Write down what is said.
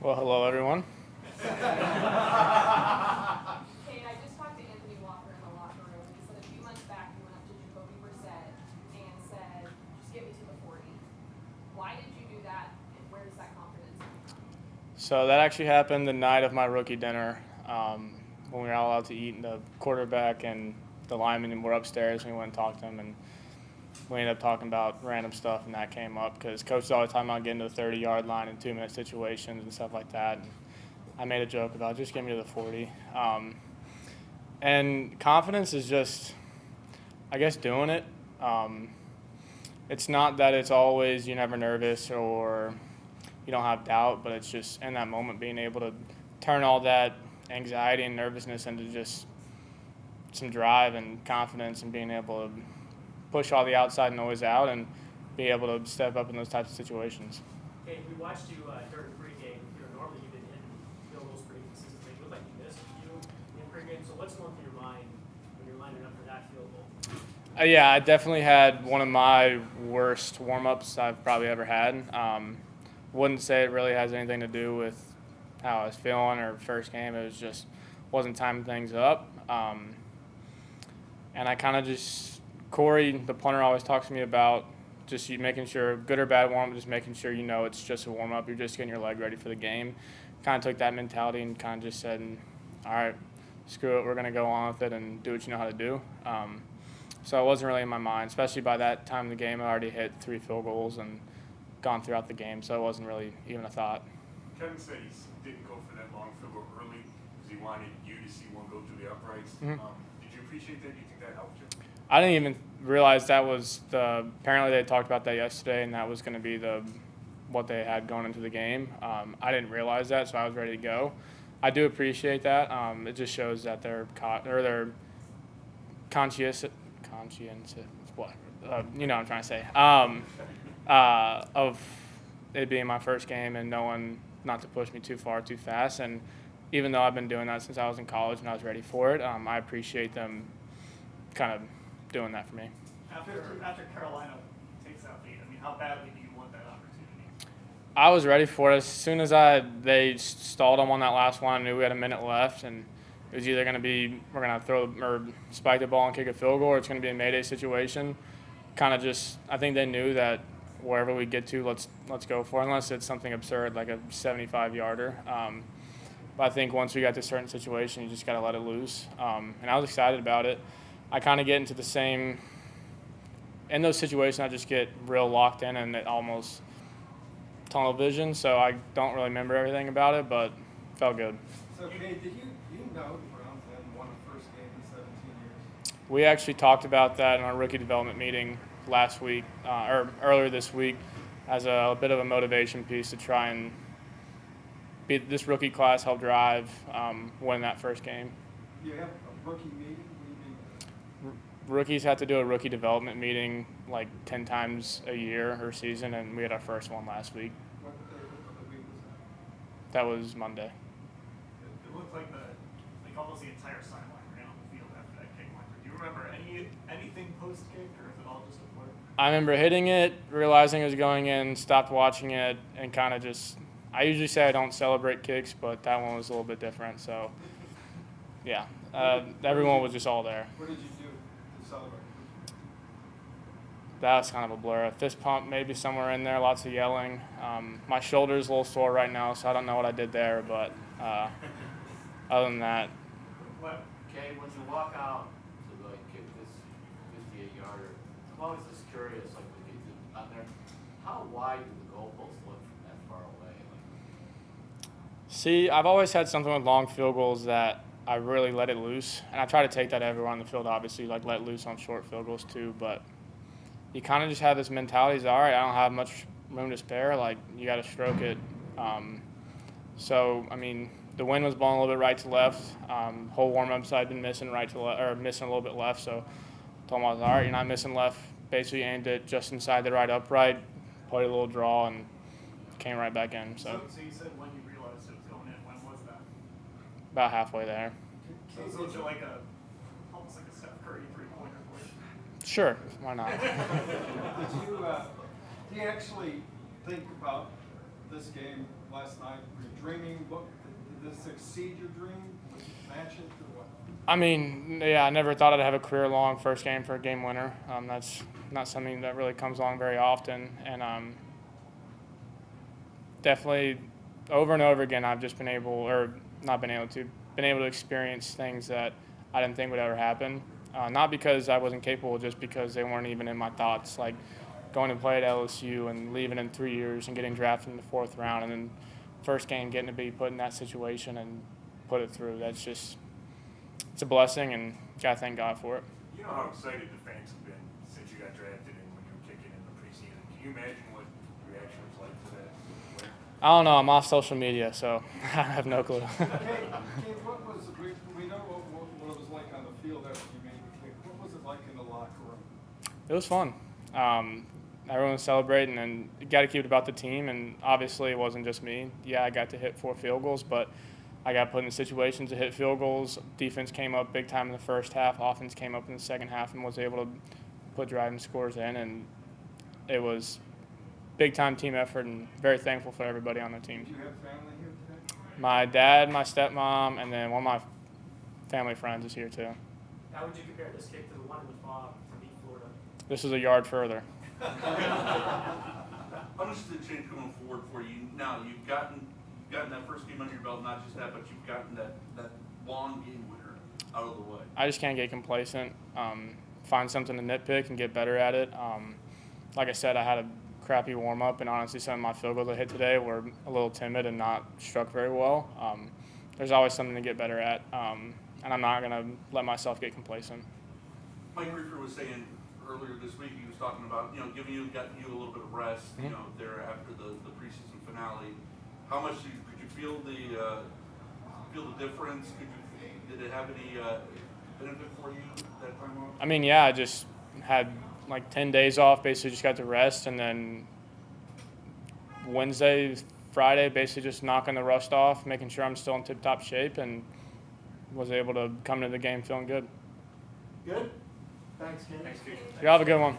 Well, hello, everyone. Cade, I just talked to Anthony Walker in the locker room. He said a few months back you went up to Jacoby Brissett and said, just get me to the 40. Why did you do that, and where does that confidence come from? So that actually happened the night of my rookie dinner when we were all allowed to eat, and the quarterback and the linemen were upstairs, and we went and talked to them, and we ended up talking about random stuff, and that came up because Coach was always talking about getting to the 30-yard line in 2-minute situations and stuff like that. And I made a joke about just get me to the 40. And confidence is just, I guess, doing it. It's not that it's always you're never nervous or you don't have doubt, but it's just in that moment being able to turn all that anxiety and nervousness into just some drive and confidence and being able to push all the outside noise out and be able to step up in those types of situations. Hey, we watched you during pregame. Normally you've been hitting field goals pretty consistently. It looked like you missed a few in pregame. So what's going through your mind when you're lining up for that field goal? Yeah, I definitely had one of my worst warm-ups I've probably ever had. Wouldn't say it really has anything to do with how I was feeling or first game. It was just wasn't timing things up. And I kind of just, Corey, the punter, always talks to me about just you making sure, good or bad warm-up, just making sure you know it's just a warm-up. You're just getting your leg ready for the game. Kind of took that mentality and kind of just said, all right, screw it, we're going to go on with it and do what you know how to do. So it wasn't really in my mind, especially by that time in the game. I already hit 3 field goals and gone throughout the game, so it wasn't really even a thought. Kevin said he didn't go for that long field goal early because he wanted you to see one go through the uprights. Mm-hmm. Did you appreciate that? Do you think that helped you? I didn't even realize that was apparently they talked about that yesterday, and that was going to be what they had going into the game. I didn't realize that, so I was ready to go. I do appreciate that. It just shows that they're conscientious, what? You know what I'm trying to say. Of it being my first game and knowing not to push me too far, too fast. And even though I've been doing that since I was in college and I was ready for it, I appreciate them kind of doing that for me. After Carolina takes that lead, I mean, how badly do you want that opportunity? I was ready for it. As soon as they stalled them on that last one, I knew we had a minute left, and it was either going to be we're going to throw or spike the ball and kick a field goal, or it's going to be a Mayday situation. Kind of just, I think they knew that wherever we get to, let's go for it, unless it's something absurd like a 75-yarder. But I think once we got to a certain situation, you just got to let it loose. And I was excited about it. I kind of get into the same – in those situations, I just get real locked in and it almost tunnel vision, so I don't really remember everything about it, but it felt good. So, Cade, did you know the Browns hadn't won a first game in 17 years? We actually talked about that in our rookie development meeting last week, or earlier this week, as a bit of a motivation piece to try and beat this rookie class, help drive, win that first game. You have a rookie meeting? What do you mean? Rookies have to do a rookie development meeting like 10 times a year or season, and we had our first one last week. What day of the week was That was Monday. It looked like almost the entire sideline ran on the field after that kick went. Do you remember anything post-kick, or is it all just a blur? I remember hitting it, realizing it was going in, stopped watching it, and kind of just – I usually say I don't celebrate kicks, but that one was a little bit different. So, yeah, everyone was just all there. What did you do to celebrate? That was kind of a blur. A fist pump maybe somewhere in there, lots of yelling. My shoulder's a little sore right now, so I don't know what I did there, but other than that. Cade, when you walk out to kick this 58-yarder, I'm always just curious, like when you do out there, how wide do the goalposts look from that far away? See, I've always had something with long field goals that I really let it loose, and I try to take that everywhere on the field, obviously, like let loose on short field goals too, but you kind of just have this mentality, all right, I don't have much room to spare, like you got to stroke it. So, I mean, the wind was blowing a little bit right to left. Whole warm-up side been missing right to left, or missing a little bit left. So, told him I was all right. You're not missing left. Basically aimed it just inside the right upright, played a little draw, and came right back in. So you said when you realized it was going in. When was that? about halfway there. So is it like almost like a Steph Curry three-pointer for you? Sure, why not? Do you actually think about this game last night? Were you dreaming? Did this exceed your dream? Did you match it or what? I mean, yeah, I never thought I'd have a career-long first game for a game winner. That's not something that really comes along very often, and definitely over and over again, I've just been able to experience things that I didn't think would ever happen. Not because I wasn't capable, just because they weren't even in my thoughts. Like going to play at LSU and leaving in 3 years and getting drafted in the 4th round, and then first game getting to be put in that situation and put it through. It's a blessing, and gotta thank God for it. You know how excited the fans have been since you got drafted and when you were kicking in the preseason. Can you imagine what the reaction was like to that? I don't know. I'm off social media, so I have no clue. Cade, what was we know what it was like on the field after you made the kick. What was it like in the locker room? It was fun. Everyone was celebrating, and you got to keep it about the team. And obviously, it wasn't just me. Yeah, I got to hit 4 field goals, but I got put in situations to hit field goals. Defense came up big time in the first half. Offense came up in the second half and was able to put driving scores in. And it was big-time team effort, and very thankful for everybody on the team. Did you have family here today? My dad, my stepmom, and then one of my family friends is here too. How would you compare this kick to the one in the fog to beat Florida? This is a yard further. How much did it change going forward for you? Now you've gotten that first game under your belt, not just that, but you've gotten that long game winner out of the way. I just can't get complacent. Find something to nitpick and get better at it. Like I said, I had a crappy warm-up, and honestly some of my field goals I hit today were a little timid and not struck very well. There's always something to get better at, and I'm not going to let myself get complacent. Mike Reefer was saying earlier this week, he was talking about, giving you a little bit of rest, there after the preseason finale. How much could you feel the difference? Did it have any benefit for you that time off? I mean, yeah, I just had like 10 days off, basically just got to rest, and then Wednesday, Friday, basically just knocking the rust off, making sure I'm still in tip-top shape, and was able to come into the game feeling good. Good? Thanks, Cade. Thanks, Cade. You have a good one.